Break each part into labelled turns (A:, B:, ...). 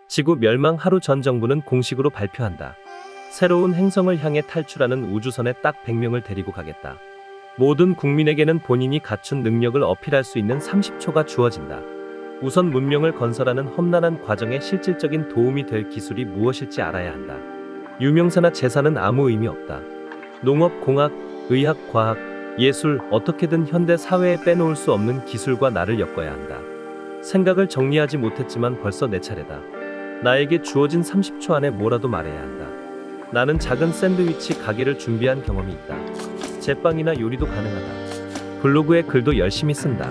A: 지구 멸망 하루 전 정부는 공식으로 발표한다. 새로운 행성을 향해 탈출하는 우주선에 딱 100명을 데리고 가겠다. 모든 국민에게는 본인이 갖춘 능력을 어필할 수 있는 30초가 주어진다. 우선 문명을 건설하는 험난한 과정에 실질적인 도움이 될 기술이 무엇일지 알아야 한다. 유명세나 재산은 아무 의미 없다. 농업, 공학, 의학, 과학, 예술, 어떻게든 현대 사회에 빼놓을 수 없는 기술과 나를 엮어야 한다. 생각을 정리하지 못했지만 벌써 내 차례다. 나에게 주어진 30초 안에 뭐라도 말해야 한다. 나는 작은 샌드위치 가게를 준비한 경험이 있다. 제빵이나 요리도 가능하다. 블로그에 글도 열심히 쓴다.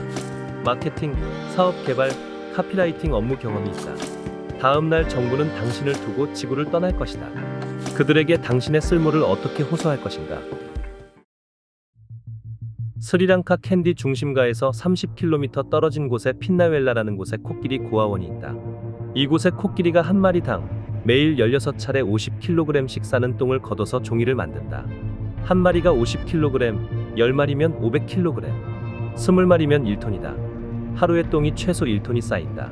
A: 마케팅, 사업 개발, 카피라이팅 업무 경험이 있다. 다음 날 정부는 당신을 두고 지구를 떠날 것이다. 그들에게 당신의 쓸모를 어떻게 호소할 것인가? 스리랑카 캔디 중심가에서 30km 떨어진 곳에 핀나웰라라는 곳에 코끼리 고아원이 있다. 이곳에 코끼리가 한 마리당 매일 16차례 50kg씩 싸는 똥을 걷어서 종이를 만든다. 한 마리가 50kg, 10마리면 500kg, 20마리면 1톤이다. 하루에 똥이 최소 1톤이 쌓인다.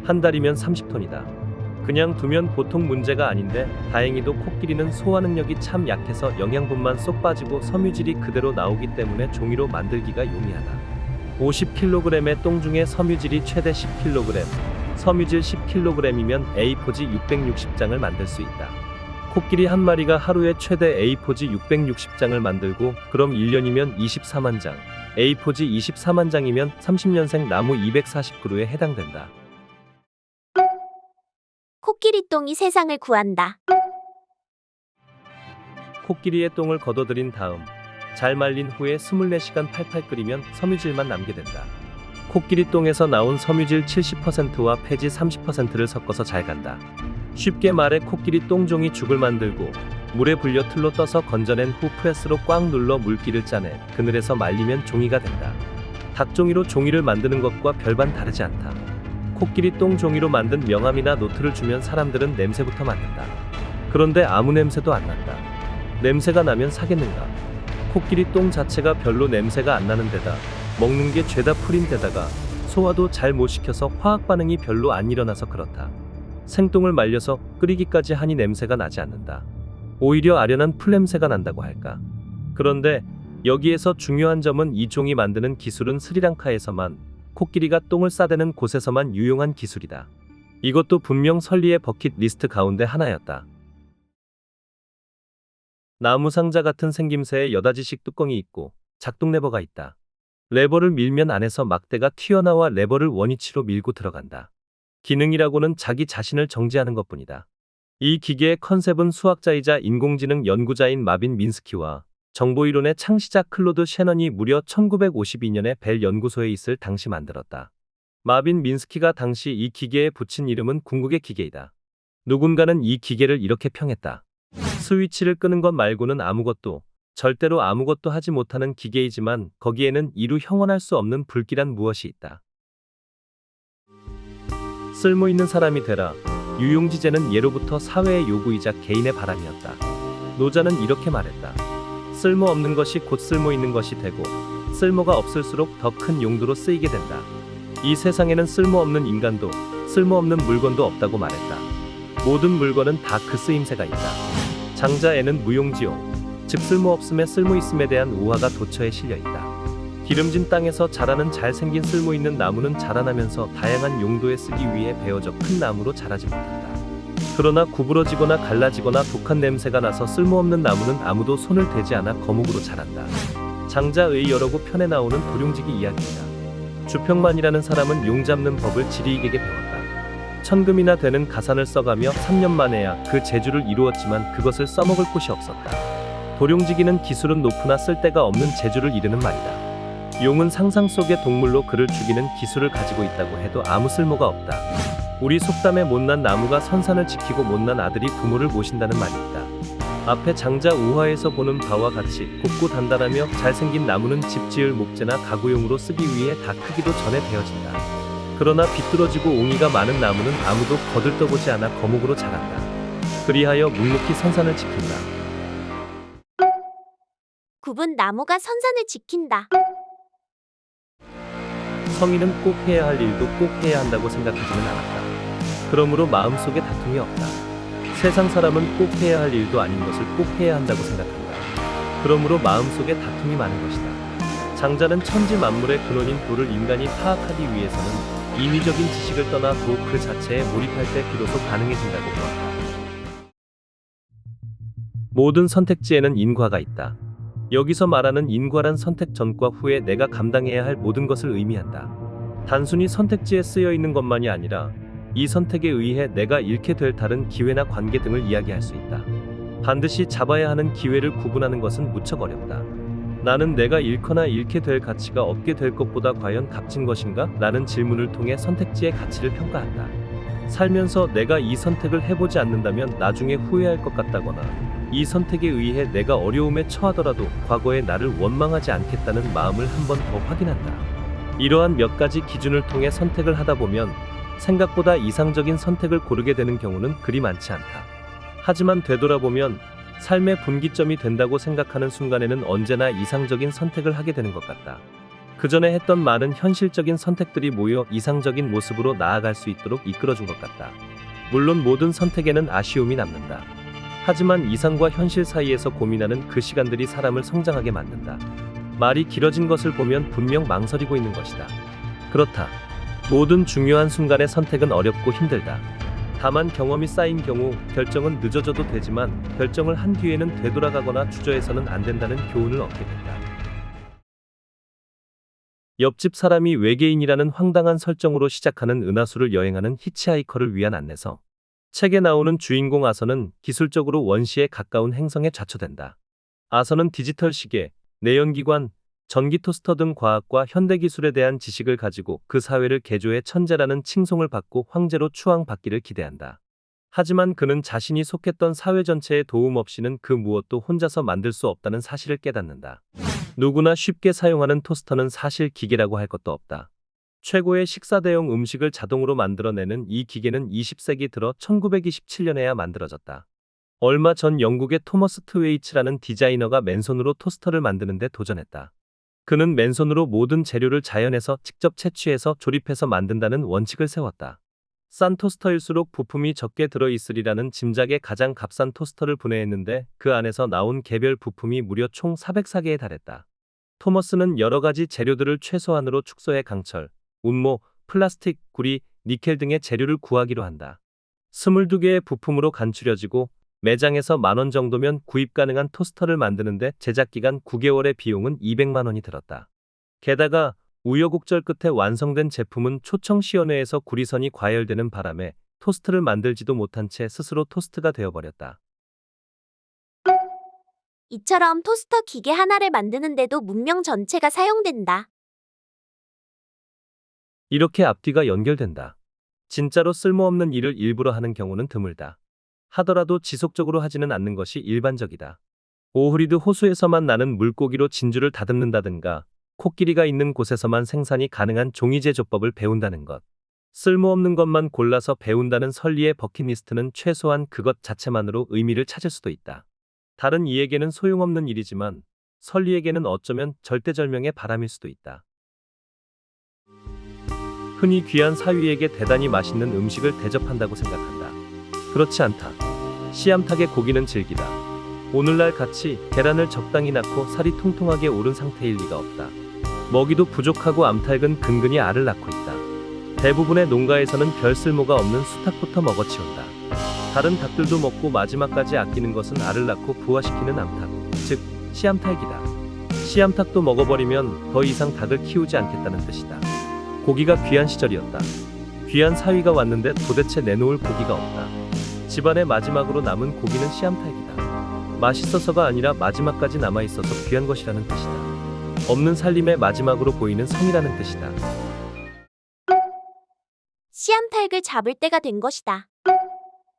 A: 한 달이면 30톤이다. 그냥 두면 보통 문제가 아닌데 다행히도 코끼리는 소화 능력이 참 약해서 영양분만 쏙 빠지고 섬유질이 그대로 나오기 때문에 종이로 만들기가 용이하다. 50kg의 똥 중에 섬유질이 최대 10kg, 섬유질 10kg이면 A4지 660장을 만들 수 있다. 코끼리 한 마리가 하루에 최대 A4지 660장을 만들고 그럼 1년이면 24만 장, A4지 24만 장이면 30년생 나무 240그루에 해당된다.
B: 코끼리 똥이 세상을 구한다.
A: 코끼리의 똥을 걷어들인 다음 잘 말린 후에 24시간 팔팔 끓이면 섬유질만 남게 된다. 코끼리 똥에서 나온 섬유질 70%와 폐지 30%를 섞어서 잘 간다. 쉽게 말해 코끼리 똥종이 죽을 만들고 물에 불려 틀로 떠서 건져낸 후 프레스로 꽉 눌러 물기를 짜내 그늘에서 말리면 종이가 된다. 닭종이로 종이를 만드는 것과 별반 다르지 않다. 코끼리 똥 종이로 만든 명함이나 노트를 주면 사람들은 냄새부터 맡는다. 그런데 아무 냄새도 안 난다. 냄새가 나면 사겠는가? 코끼리 똥 자체가 별로 냄새가 안 나는 데다 먹는 게 죄다 풀인 데다가 소화도 잘 못 시켜서 화학 반응이 별로 안 일어나서 그렇다. 생똥을 말려서 끓이기까지 하니 냄새가 나지 않는다. 오히려 아련한 풀냄새가 난다고 할까? 그런데 여기에서 중요한 점은 이 종이 만드는 기술은 스리랑카에서만 코끼리가 똥을 싸대는 곳에서만 유용한 기술이다. 이것도 분명 설리의 버킷리스트 가운데 하나였다. 나무 상자 같은 생김새에 여닫이식 뚜껑이 있고 작동 레버가 있다. 레버를 밀면 안에서 막대가 튀어나와 레버를 원위치로 밀고 들어간다. 기능이라고는 자기 자신을 정지하는 것뿐이다. 이 기계의 컨셉은 수학자이자 인공지능 연구자인 마빈 민스키와 정보이론의 창시자 클로드 셰넌이 무려 1952년에 벨 연구소에 있을 당시 만들었다. 마빈 민스키가 당시 이 기계에 붙인 이름은 궁극의 기계이다. 누군가는 이 기계를 이렇게 평했다. 스위치를 끄는 것 말고는 아무것도, 절대로 아무것도 하지 못하는 기계이지만 거기에는 이루 형언할 수 없는 불길한 무엇이 있다. 쓸모있는 사람이 되라. 유용지제는 예로부터 사회의 요구이자 개인의 바람이었다. 노자는 이렇게 말했다. 쓸모없는 것이 곧 쓸모있는 것이 되고 쓸모가 없을수록 더 큰 용도로 쓰이게 된다. 이 세상에는 쓸모없는 인간도 쓸모없는 물건도 없다고 말했다. 모든 물건은 다 그 쓰임새가 있다. 장자에는 무용지용, 즉 쓸모없음에 쓸모있음에 대한 우화가 도처에 실려있다. 기름진 땅에서 자라는 잘생긴 쓸모있는 나무는 자라나면서 다양한 용도에 쓰기 위해 베어져 큰 나무로 자라지 못한다. 그러나 구부러지거나 갈라지거나 독한 냄새가 나서 쓸모없는 나무는 아무도 손을 대지 않아 거목으로 자란다. 장자의 여러 구 편에 나오는 도룡지기 이야기이다. 주평만이라는 사람은 용 잡는 법을 지리익에게 배웠다. 천금이나 되는 가산을 써가며 3년 만에야 그 재주를 이루었지만 그것을 써먹을 곳이 없었다. 도룡지기는 기술은 높으나 쓸데가 없는 재주를 이르는 말이다. 용은 상상 속의 동물로 그를 죽이는 기술을 가지고 있다고 해도 아무 쓸모가 없다. 우리 속담에 못난 나무가 선산을 지키고 못난 아들이 부모를 모신다는 말이 있다. 앞에 장자 우화에서 보는 바와 같이 곱고 단단하며 잘생긴 나무는 집 지을 목재나 가구용으로 쓰기 위해 다 크기도 전에 베어진다. 그러나 비뚤어지고 옹이가 많은 나무는 아무도 거들떠보지 않아 거목으로 자란다. 그리하여 묵묵히 선산을 지킨다.
B: 굽은 나무가 선산을 지킨다.
A: 성인은 꼭 해야 할 일도 꼭 해야 한다고 생각하지는 않았다. 그러므로 마음속에 다툼이 없다. 세상 사람은 꼭 해야 할 일도 아닌 것을 꼭 해야 한다고 생각한다. 그러므로 마음속에 다툼이 많은 것이다. 장자는 천지 만물의 근원인 도를 인간이 파악하기 위해서는 인위적인 지식을 떠나 도 그 자체에 몰입할 때 비로소 가능해진다고 보았다. 모든 선택지에는 인과가 있다. 여기서 말하는 인과란 선택 전과 후에 내가 감당해야 할 모든 것을 의미한다. 단순히 선택지에 쓰여 있는 것만이 아니라 이 선택에 의해 내가 잃게 될 다른 기회나 관계 등을 이야기할 수 있다. 반드시 잡아야 하는 기회를 구분하는 것은 무척 어렵다. 나는 내가 잃거나 잃게 될 가치가 없게 될 것보다 과연 값진 것인가? 라는 질문을 통해 선택지의 가치를 평가한다. 살면서 내가 이 선택을 해보지 않는다면 나중에 후회할 것 같다거나 이 선택에 의해 내가 어려움에 처하더라도 과거의 나를 원망하지 않겠다는 마음을 한 번 더 확인한다. 이러한 몇 가지 기준을 통해 선택을 하다 보면 생각보다 이상적인 선택을 고르게 되는 경우는 그리 많지 않다. 하지만 되돌아보면 삶의 분기점이 된다고 생각하는 순간에는 언제나 이상적인 선택을 하게 되는 것 같다. 그 전에 했던 많은 현실적인 선택들이 모여 이상적인 모습으로 나아갈 수 있도록 이끌어준 것 같다. 물론 모든 선택에는 아쉬움이 남는다. 하지만 이상과 현실 사이에서 고민하는 그 시간들이 사람을 성장하게 만든다. 말이 길어진 것을 보면 분명 망설이고 있는 것이다. 그렇다. 모든 중요한 순간의 선택은 어렵고 힘들다. 다만 경험이 쌓인 경우 결정은 늦어져도 되지만 결정을 한 뒤에는 되돌아가거나 주저해서는 안 된다는 교훈을 얻게 된다. 옆집 사람이 외계인이라는 황당한 설정으로 시작하는 은하수를 여행하는 히치하이커를 위한 안내서. 책에 나오는 주인공 아서는 기술적으로 원시에 가까운 행성에 좌초된다. 아서는 디지털 시계, 내연기관, 전기 토스터 등 과학과 현대기술에 대한 지식을 가지고 그 사회를 개조해 천재라는 칭송을 받고 황제로 추앙받기를 기대한다. 하지만 그는 자신이 속했던 사회 전체의 도움 없이는 그 무엇도 혼자서 만들 수 없다는 사실을 깨닫는다. 누구나 쉽게 사용하는 토스터는 사실 기계라고 할 것도 없다. 최고의 식사 대용 음식을 자동으로 만들어내는 이 기계는 20세기 들어 1927년에야 만들어졌다. 얼마 전 영국의 토머스 트웨이츠라는 디자이너가 맨손으로 토스터를 만드는데 도전했다. 그는 맨손으로 모든 재료를 자연에서 직접 채취해서 조립해서 만든다는 원칙을 세웠다. 싼 토스터일수록 부품이 적게 들어있으리라는 짐작에 가장 값싼 토스터를 분해했는데 그 안에서 나온 개별 부품이 무려 총 404개에 달했다. 토머스는 여러 가지 재료들을 최소한으로 축소해 강철, 운모, 플라스틱, 구리, 니켈 등의 재료를 구하기로 한다. 22개의 부품으로 간추려지고 매장에서 10,000원 정도면 구입 가능한 토스터를 만드는데 제작기간 9개월의 비용은 200만 원이 들었다. 게다가 우여곡절 끝에 완성된 제품은 초청시연회에서 구리선이 과열되는 바람에 토스트를 만들지도 못한 채 스스로 토스트가 되어버렸다.
B: 이처럼 토스터 기계 하나를 만드는데도 문명 전체가 사용된다.
A: 이렇게 앞뒤가 연결된다. 진짜로 쓸모없는 일을 일부러 하는 경우는 드물다. 하더라도 지속적으로 하지는 않는 것이 일반적이다. 오흐리드 호수에서만 나는 물고기로 진주를 다듬는다든가 코끼리가 있는 곳에서만 생산이 가능한 종이제조법을 배운다는 것. 쓸모없는 것만 골라서 배운다는 설리의 버킷리스트는 최소한 그것 자체만으로 의미를 찾을 수도 있다. 다른 이에게는 소용없는 일이지만 설리에게는 어쩌면 절대절명의 바람일 수도 있다. 흔히 귀한 사위에게 대단히 맛있는 음식을 대접한다고 생각한다. 그렇지 않다. 씨암탉의 고기는 질기다. 오늘날 같이 계란을 적당히 낳고 살이 통통하게 오른 상태일 리가 없다. 먹이도 부족하고 암탉은 근근히 알을 낳고 있다. 대부분의 농가에서는 별 쓸모가 없는 수탉부터 먹어치운다. 다른 닭들도 먹고 마지막까지 아끼는 것은 알을 낳고 부화시키는 암탉, 즉 씨암탉이다. 씨암탉도 먹어버리면 더 이상 닭을 키우지 않겠다는 뜻이다. 고기가 귀한 시절이었다. 귀한 사위가 왔는데 도대체 내놓을 고기가 없다. 집안의 마지막으로 남은 고기는 씨암탉이다. 맛있어서가 아니라 마지막까지 남아있어서 귀한 것이라는 뜻이다. 없는 살림의 마지막으로 보이는 성이라는 뜻이다.
B: 씨암탉을 잡을 때가 된 것이다.